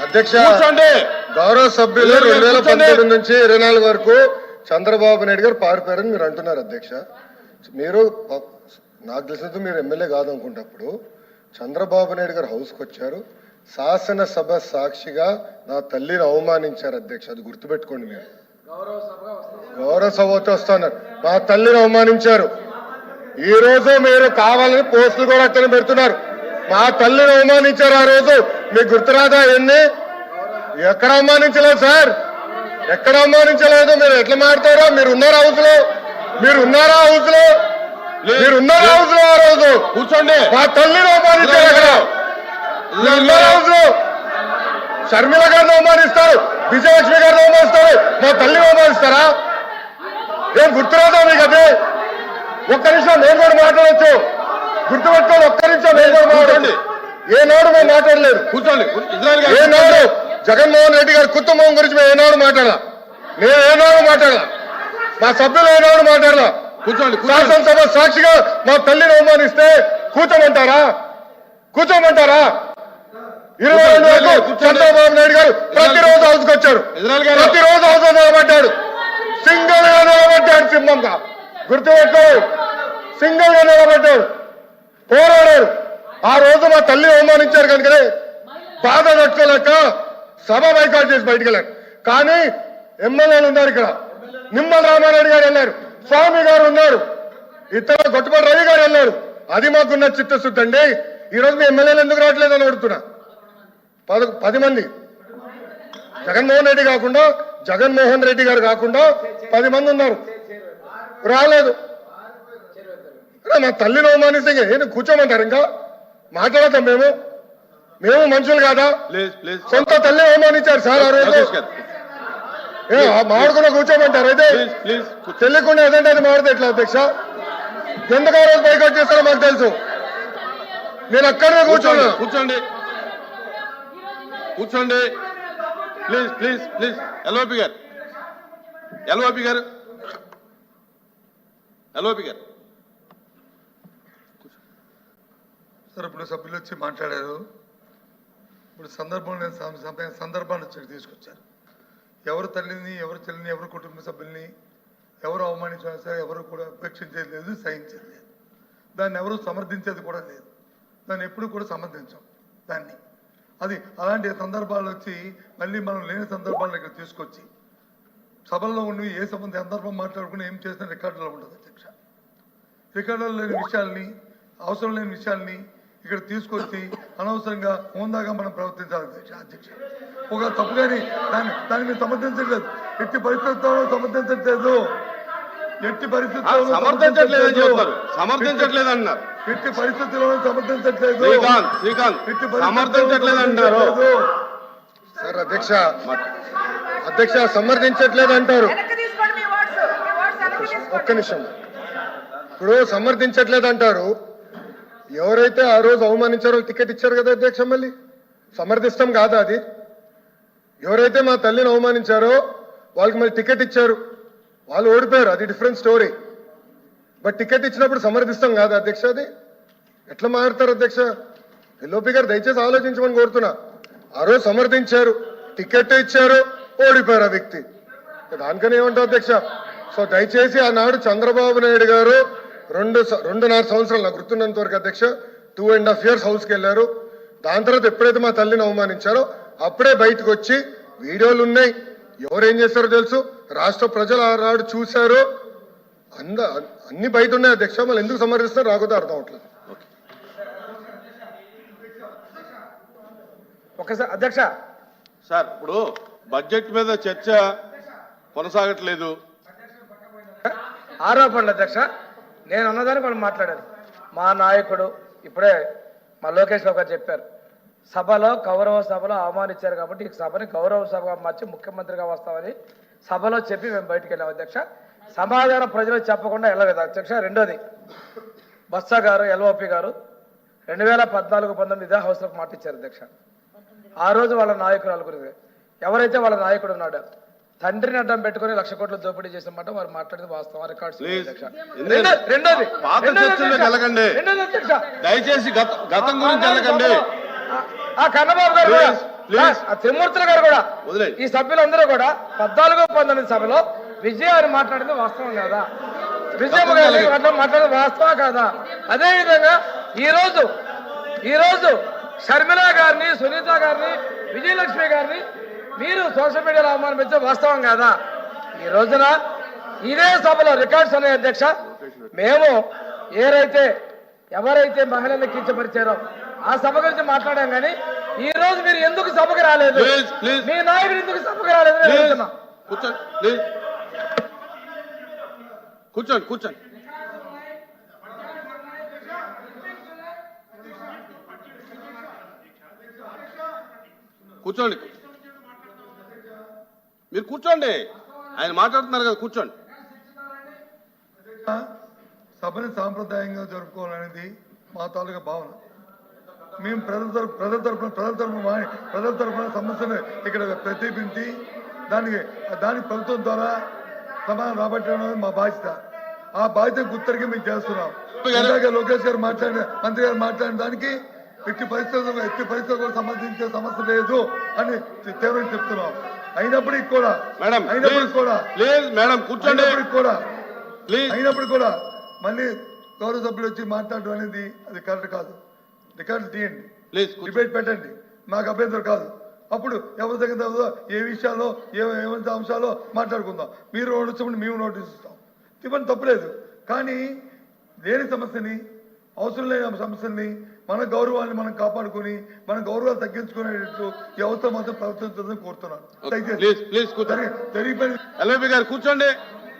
అధ్యక్ష గౌరవ సభ్యులు 2019 నుంచి 24 వరకు చంద్రబాబు నాయుడు గారు పారిపోయారని మీరు అంటున్నారు అధ్యక్ష. మీరు నాకు తెలిసినందుకు మీరు ఎమ్మెల్యే కాదనుకుంటప్పుడు చంద్రబాబు నాయుడు గారు హౌస్కి వచ్చారు, శాసనసభ సాక్షిగా నా తల్లిని అవమానించారు అధ్యక్ష. అది గుర్తుపెట్టుకోండి. మీరు గౌరవ సభతో వస్తున్నారు, మా తల్లిని అవమానించారు. ఈ రోజు మీరు కావాలని పోస్టులు కూడా అక్కడ పెడుతున్నారు. మా తల్లిని అవమానించారు. ఆ రోజు మీకు గుర్తురాదా? ఎన్ని ఎక్కడ అవమానించలేదు సార్, ఎక్కడ అవమానించలేదు. మీరు ఎట్లా మాట్లాడారో. మీరు ఉన్నారా హౌస్ లో? మీరు ఉన్నారా హౌస్ లో? మీరు ఉన్నారా హౌస్ లో? ఆ రోజు కూర్చోండి. మా తల్లిని అవమానించారు. అక్కడ ఉన్నారా హౌస్ లో? షర్మిల గారిని అవమానిస్తారు, విజయలక్ష్మి గారిని అవమానిస్తారు, మా తల్లిని అవమానిస్తారా? ఏం గుర్తురాదా మీకు? అదే ఒక్క నిమిషం నేను కూడా మాట్లాడచ్చు. గుర్తుపెట్టుకోండి. ఒక్క నిమిషం నేను కూడా మాట్లాడండి. ఏనాడు మేము మాట్లాడలేదు. కూర్చోండి. ఏనాడు జగన్మోహన్ రెడ్డి గారి కుటుంబం గురించి మేము ఏనాడు మాట్లాడాల? నేను ఏనాడు మాట్లాడాల? మా సభ్యులు ఏనాడు మాట్లాడాల? కూర్చోండి. శాసనసభ సాక్షిగా మా తల్లిని అవమానిస్తే కూర్చోమంటారా? కూర్చోమంటారా? 22 వరకు చంద్రబాబు నాయుడు గారు ప్రతిరోజు హౌస్కి వచ్చారు, ప్రతిరోజు హౌస్ నిలబడ్డాడు, సింగిల్ గా నిలబడ్డాడు. సింహంగా గుర్తుపెట్టుకో, సింగిల్ గా నిలబడ్డాడు, పోరాడారు. ఆ రోజు మా తల్లిని అవమానించారు కనుకనే బాధ తట్టుకోలేక సభ బైకాట్ చేసి బయటకు వెళ్ళారు. కానీ ఎమ్మెల్యేలు ఉన్నారు ఇక్కడ. నిమ్మల రామారెడ్డి గారు వెళ్ళారు, స్వామి గారు ఉన్నారు, ఇతర గొట్టుపాటి రవి గారు వెళ్ళారు. అది మాకున్న చిత్తశుద్ధి అండి. ఈ రోజు మీ ఎమ్మెల్యేలు ఎందుకు రావట్లేదని అడుగుతున్నా. 10 మంది జగన్మోహన్ రెడ్డి కాకుండా, జగన్మోహన్ రెడ్డి గారు కాకుండా 10 మంది ఉన్నారు, రాలేదు. మా తల్లిని అవమానిస్తే ఏంటి కూర్చోమంటారు? ఇంకా మాట్లాడతాం మేము? మేము మనుషులు కాదా? సొంత తల్లి అవమానించారు సార్ ఆ రోజు. మాడుకున్న కూర్చోమంటారు? అయితే తెలియకుండా ఏదంటే అది మాడితే ఎట్లా అధ్యక్ష? ఎందుకు ఆ రోజు బైకాట్ చేస్తారో మాకు తెలుసు. నేను అక్కడే కూర్చోండి. కూర్చోండి, కూర్చోండి ప్లీజ్ ప్లీజ్ ప్లీజ్. ఎల్ఓపి గారు, ఎల్ఓపి గారు, ఎల్ఓపి గారు. సార్ ఇప్పుడు సభ్యులు వచ్చి మాట్లాడారు. ఇప్పుడు సందర్భాన్ని తీసుకొచ్చారు. ఎవరు తల్లిని, ఎవరు చెల్లిని, ఎవరు కుటుంబ సభ్యుల్ని ఎవరు అవమానించినా సరే ఎవరు కూడా ఉపేక్షించేది లేదు, సహించేది లేదు. దాన్ని ఎవరు సమర్థించేది కూడా లేదు. దాన్ని ఎప్పుడు కూడా సమర్థించాం దాన్ని. అది అలాంటి సందర్భాలు వచ్చి మళ్ళీ మనం లేని సందర్భాలను ఇక్కడ తీసుకొచ్చి సభల్లో ఉండి ఏ సందర్భం మాట్లాడుకుని ఏం చేసిన రికార్డులో ఉండదు అధ్యక్ష. రికార్డులో లేని విషయాల్ని, అవసరం లేని విషయాల్ని ఇక్కడ తీసుకొచ్చి అనవసరంగా హోందాగా మనం ప్రవర్తించాలి అధ్యక్ష. ఒక తప్పు కానీ దాన్ని మీరు సమర్థించట్లేదు. ఎట్టి పరిస్థితుల్లో సమర్థించట్లేదు. ఎట్టి పరిస్థితుల్లో సమర్థించట్లేదు అన్నారు. ఎట్టి పరిస్థితుల్లో సమర్థించట్లేదు. సమర్థించట్లేదు అంటారు సార్. అధ్యక్ష అధ్యక్ష సమర్థించట్లేదు అంటారు. ఒక్క నిమిషం. ఇప్పుడు సమర్థించట్లేదు అంటారు. ఎవరైతే ఆ రోజు అవమానించారో టికెట్ ఇచ్చారు కదా అధ్యక్ష. మళ్ళీ సమర్థిస్తాం కాదా అది? ఎవరైతే మా తల్లిని అవమానించారో వాళ్ళకి మళ్ళీ టికెట్ ఇచ్చారు, వాళ్ళు ఓడిపోయారు, అది డిఫరెంట్ స్టోరీ. బట్ టికెట్ ఇచ్చినప్పుడు సమర్థిస్తాం కాదా అధ్యక్ష? అది ఎట్లా మారుతారు అధ్యక్ష? ఎల్ఓపి గారు దయచేసి ఆలోచించమని కోరుతున్నా. ఆ రోజు సమర్థించారు, టికెట్ ఇచ్చారు, ఓడిపోయారు ఆ వ్యక్తి. దానికనే ఏమంటారు అధ్యక్ష? సో దయచేసి ఆనాడు చంద్రబాబు నాయుడు గారు 2.5 సంవత్సరాలు నాకు గుర్తున్నంత వరకు అధ్యక్ష 2.5 years హౌస్కి వెళ్ళారు. దాని తర్వాత ఎప్పుడైతే మా తల్లిని అవమానించారో అప్పుడే బయటకు వచ్చి వీడియోలు ఉన్నాయి. ఎవరేం చేస్తారో తెలుసు, రాష్ట్ర ప్రజలు ఆనాడు చూశారు, అన్ని బయట ఉన్నాయి అధ్యక్ష. మళ్ళీ ఎందుకు సమర్థిస్తారో రాకపోతే అర్థం అవట్లేదు. ఒకసారి అధ్యక్ష సార్, ఇప్పుడు బడ్జెట్ మీద చర్చ కొనసాగట్లేదు. ఆరోపణలు అధ్యక్ష. నేను అన్నదాన్ని వాళ్ళు మాట్లాడారు. మా నాయకుడు ఇప్పుడే మా లోకేష్ బాబు గారు చెప్పారు, సభలో గౌరవ సభలో అవమానించారు కాబట్టి ఈ సభని గౌరవ సభగా మార్చి ముఖ్యమంత్రిగా వస్తామని సభలో చెప్పి మేము బయటికి వెళ్ళాం అధ్యక్ష. సమాధానం ప్రజలకు చెప్పకుండా వెళ్ళలేదు అధ్యక్ష. రెండోది, బొత్స గారు ఎల్ఓపి గారు 2014-19 ఇదే హౌస్లోకి మాట ఇచ్చారు అధ్యక్ష. ఆ రోజు వాళ్ళ నాయకురాలు గురించి ఎవరైతే వాళ్ళ నాయకుడు ఉన్నాడో తండ్రిని అడ్డం పెట్టుకుని 1,00,000 కోట్లు దోపిడీ చేసిన మాట వారు మాట్లాడింది వాస్తవం. రికార్డ్స్. దయచేసి గతం గురించి వెళ్ళకండి. కన్నబాబు గారు ప్లీజ్ ఆ త్రిమూర్తులు గారు కూడా వదిలేండి. ఈ సభ్యులందరూ కూడా 14-19 సభలో విజయాన్ని మాట్లాడింది వాస్తవం కాదా? విజయమ్మ గారి మాట్లాడింది వాస్తవం కాదా? అదే విధంగా ఈ రోజు షర్మిల గారిని, సునీత గారిని, విజయలక్ష్మి గారిని మీరు సోషల్ మీడియాలో అవమానించే వాస్తవం కాదా? ఈ రోజున ఇదే సభలో రికార్డ్స్ ఉన్నాయి అధ్యక్ష. మేము ఎవరైతే మహిళలను కించపరిచారో ఆ సభ గురించి మాట్లాడాం, కానీ ఈ రోజు మీరు ఎందుకు సభకు రాలేదు? ప్లీజ్ ప్లీజ్ మీ నాయకుడు ఎందుకు సభకు రాలేదు అని అడుగుతున్నా. కూర్చోండి ప్లీజ్ కూర్చోండి కూర్చోండి కూర్చోండి మీరు కూర్చోండి, ఆయన మాట్లాడుతున్నారు కదా, కూర్చోండి. సభని సాంప్రదాయంగా జరుపుకోవాలనేది మా తాలూకా భావన. మేము ప్రజల తరఫున సమస్యను ఇక్కడ ప్రతిబింబించి దానికి ప్రభుత్వం ద్వారా సమాధానం రాబట్టడం అనేది మా బాధ్యత. ఆ బాధ్యత గుర్తరిగి మేము చేస్తున్నాం. ఇందాక లోకేష్ గారు మంత్రి గారు మాట్లాడిన దానికి ఎట్టి పరిస్థితులకు సంబంధించిన సమస్య లేదు అని తీవ్రంగా చెప్తున్నాం. అయినప్పటికీ కూడా మళ్ళీ గౌరవ సభ్యులు వచ్చి మాట్లాడడం అనేది అది కరెక్ట్ కాదు. రికార్డు తీయండి, డిబేట్ పెట్టండి, మాకు అభ్యంతరం కాదు. అప్పుడు ఎవరి దగ్గర ఏ విషయాల్లో ఏమంత అంశాల్లో మాట్లాడుకుందాం. మీరు నోటీస్ ఇవ్వండి, మేము నోటీస్ ఇస్తాం, ఇవ్వండి, తప్పులేదు. కానీ లేని సమస్యని, అవసరం లేని సమస్యల్ని, మన గౌరవాన్ని మనం కాపాడుకుని మన గౌరవాలు తగ్గించుకునేటట్లు ఈ అవసరం మాత్రం ప్రవర్తించాలని కోరుతున్నాను. కూర్చోండి.